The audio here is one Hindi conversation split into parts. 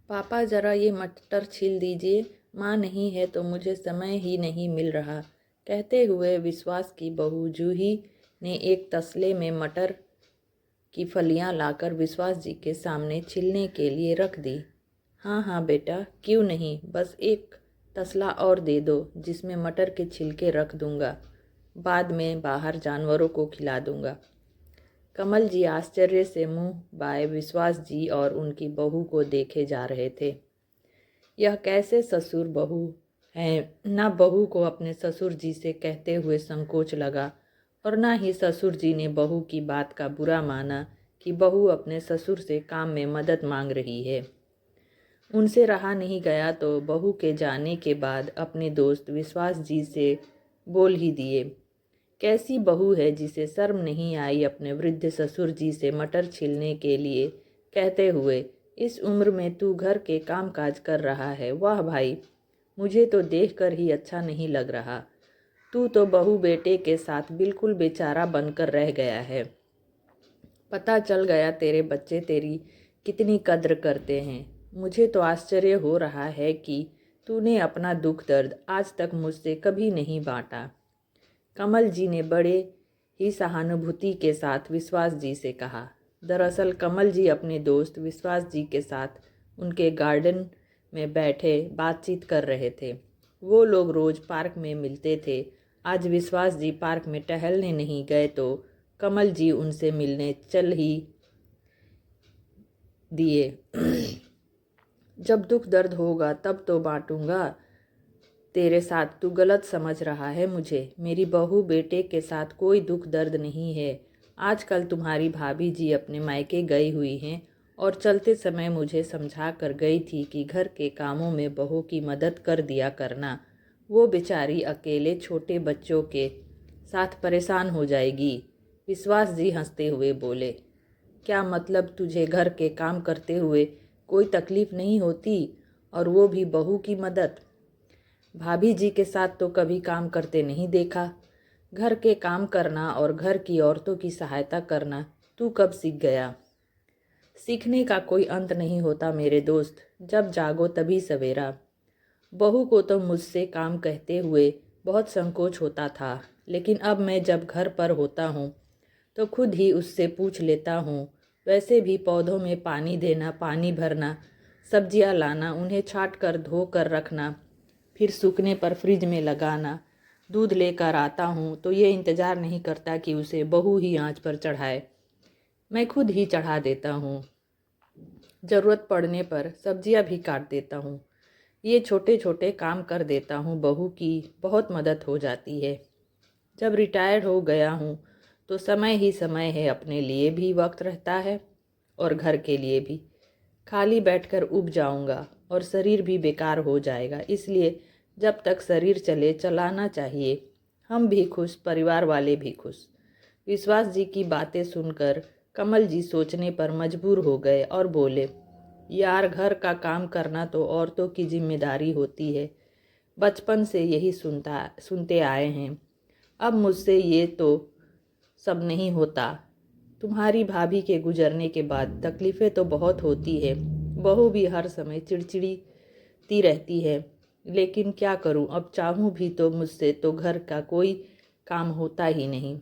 पापा ज़रा ये मटर छील दीजिए, माँ नहीं है तो मुझे समय ही नहीं मिल रहा। कहते हुए विश्वास की बहू जूही ने एक तसले में मटर की फलियां लाकर विश्वास जी के सामने छीलने के लिए रख दी। हाँ हाँ बेटा, क्यों नहीं, बस एक तसला और दे दो जिसमें मटर के छिलके रख दूंगा। बाद में बाहर जानवरों को खिला दूंगा। कमल जी आश्चर्य से मुंह बाए विश्वास जी और उनकी बहू को देखे जा रहे थे। यह कैसे ससुर बहू हैं। ना बहू को अपने ससुर जी से कहते हुए संकोच लगा और ना ही ससुर जी ने बहू की बात का बुरा माना कि बहू अपने ससुर से काम में मदद मांग रही है। उनसे रहा नहीं गया तो बहू के जाने के बाद अपने दोस्त विश्वास जी से बोल ही दिए। कैसी बहू है जिसे शर्म नहीं आई अपने वृद्ध ससुर जी से मटर छीलने के लिए कहते हुए, इस उम्र में तू घर के काम काज कर रहा है। वाह भाई, मुझे तो देखकर ही अच्छा नहीं लग रहा। तू तो बहू बेटे के साथ बिल्कुल बेचारा बनकर रह गया है। पता चल गया तेरे बच्चे तेरी कितनी कद्र करते हैं। मुझे तो आश्चर्य हो रहा है कि तूने अपना दुख दर्द आज तक मुझसे कभी नहीं बांटा। कमल जी ने बड़े ही सहानुभूति के साथ विश्वास जी से कहा। दरअसल कमल जी अपने दोस्त विश्वास जी के साथ उनके गार्डन में बैठे बातचीत कर रहे थे। वो लोग रोज पार्क में मिलते थे। आज विश्वास जी पार्क में टहलने नहीं गए तो कमल जी उनसे मिलने चल ही दिए। जब दुख दर्द होगा तब तो बांटूंगा तेरे साथ। तू गलत समझ रहा है मुझे। मेरी बहू बेटे के साथ कोई दुख दर्द नहीं है। आजकल तुम्हारी भाभी जी अपने मायके गई हुई हैं और चलते समय मुझे समझा कर गई थी कि घर के कामों में बहू की मदद कर दिया करना। वो बेचारी अकेले छोटे बच्चों के साथ परेशान हो जाएगी। विश्वास जी हंसते हुए बोले, क्या मतलब, तुझे घर के काम करते हुए कोई तकलीफ नहीं होती, और वो भी बहू की मदद? भाभी जी के साथ तो कभी काम करते नहीं देखा। घर के काम करना और घर की औरतों की सहायता करना तू कब सीख गया? सीखने का कोई अंत नहीं होता मेरे दोस्त, जब जागो तभी सवेरा। बहू को तो मुझसे काम कहते हुए बहुत संकोच होता था, लेकिन अब मैं जब घर पर होता हूँ तो खुद ही उससे पूछ लेता हूँ। वैसे भी पौधों में पानी देना, पानी भरना, सब्जियाँ लाना, उन्हें छाट कर धो कर रखना, फिर सूखने पर फ्रिज में लगाना, दूध लेकर आता हूँ तो ये इंतज़ार नहीं करता कि उसे बहू ही आंच पर चढ़ाए। मैं खुद ही चढ़ा देता हूँ। ज़रूरत पड़ने पर सब्जियाँ भी काट देता हूँ। ये छोटे छोटे काम कर देता हूँ, बहू की बहुत मदद हो जाती है। जब रिटायर्ड हो गया हूँ तो समय ही समय है, अपने लिए भी वक्त रहता है और घर के लिए भी। खाली बैठकर ऊब जाऊंगा और शरीर भी बेकार हो जाएगा। इसलिए जब तक शरीर चले चलाना चाहिए। हम भी खुश, परिवार वाले भी खुश। विश्वास जी की बातें सुनकर कमल जी सोचने पर मजबूर हो गए और बोले, यार, घर का काम करना तो औरतों की जिम्मेदारी होती है। बचपन से यही सुनते आए हैं। अब मुझसे ये तो सब नहीं होता। तुम्हारी भाभी के गुजरने के बाद तकलीफ़ें तो बहुत होती है। बहू भी हर समय चिड़चिड़ती रहती है, लेकिन क्या करूं, अब चाहूं भी तो मुझसे तो घर का कोई काम होता ही नहीं।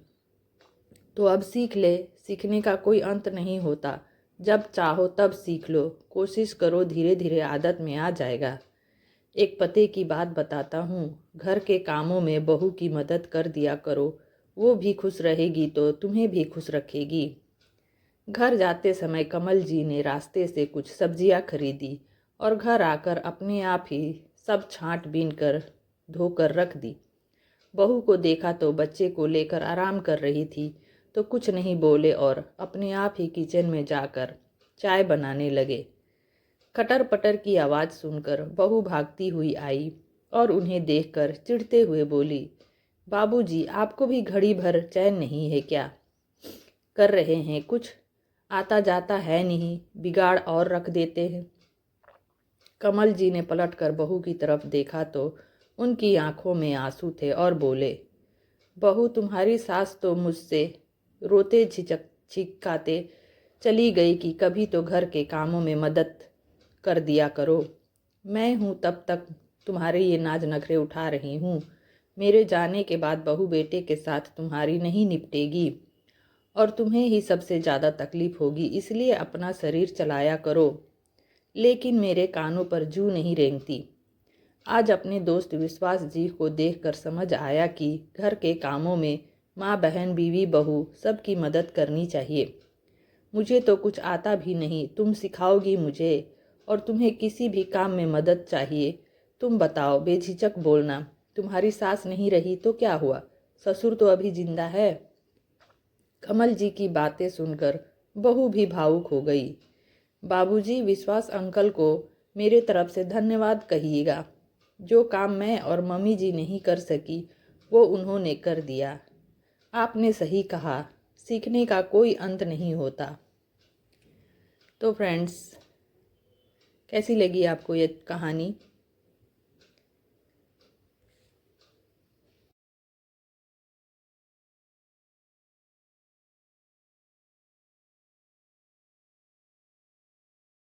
तो अब सीख ले, सीखने का कोई अंत नहीं होता। जब चाहो तब सीख लो, कोशिश करो, धीरे धीरे आदत में आ जाएगा। एक पते की बात बताता हूँ, घर के कामों में बहू की मदद कर दिया करो। वो भी खुश रहेगी तो तुम्हें भी खुश रखेगी। घर जाते समय कमल जी ने रास्ते से कुछ सब्जियां खरीदी और घर आकर अपने आप ही सब छांट बीन कर धोकर रख दी। बहू को देखा तो बच्चे को लेकर आराम कर रही थी, तो कुछ नहीं बोले और अपने आप ही किचन में जाकर चाय बनाने लगे। खटर पटर की आवाज़ सुनकर बहू भागती हुई आई और उन्हें देखकर चिढ़ते हुए बोली, बाबूजी, आपको भी घड़ी भर चैन नहीं है क्या? कर रहे हैं कुछ, आता जाता है नहीं, बिगाड़ और रख देते हैं। कमल जी ने पलटकर बहू की तरफ देखा तो उनकी आंखों में आंसू थे और बोले, बहू, तुम्हारी सास तो मुझसे रोते छिचकाते चली गई कि कभी तो घर के कामों में मदद कर दिया करो। मैं हूँ तब तक तुम्हारे ये नाज नखरे उठा रही हूँ। मेरे जाने के बाद बहू बेटे के साथ तुम्हारी नहीं निपटेगी और तुम्हें ही सबसे ज़्यादा तकलीफ होगी, इसलिए अपना शरीर चलाया करो। लेकिन मेरे कानों पर जू नहीं रेंगती। आज अपने दोस्त विश्वास जी को देखकर समझ आया कि घर के कामों में माँ बहन बीवी बहू सबकी मदद करनी चाहिए। मुझे तो कुछ आता भी नहीं, तुम सिखाओगी मुझे। और तुम्हें किसी भी काम में मदद चाहिए तुम बताओ, बेझिझक बोलना। तुम्हारी सास नहीं रही तो क्या हुआ, ससुर तो अभी जिंदा है। कमल जी की बातें सुनकर बहू भी भावुक हो गई। बाबूजी, विश्वास अंकल को मेरे तरफ से धन्यवाद कहिएगा। जो काम मैं और मम्मी जी नहीं कर सकी वो उन्होंने कर दिया। आपने सही कहा, सीखने का कोई अंत नहीं होता। तो फ्रेंड्स, कैसी लगी आपको ये कहानी?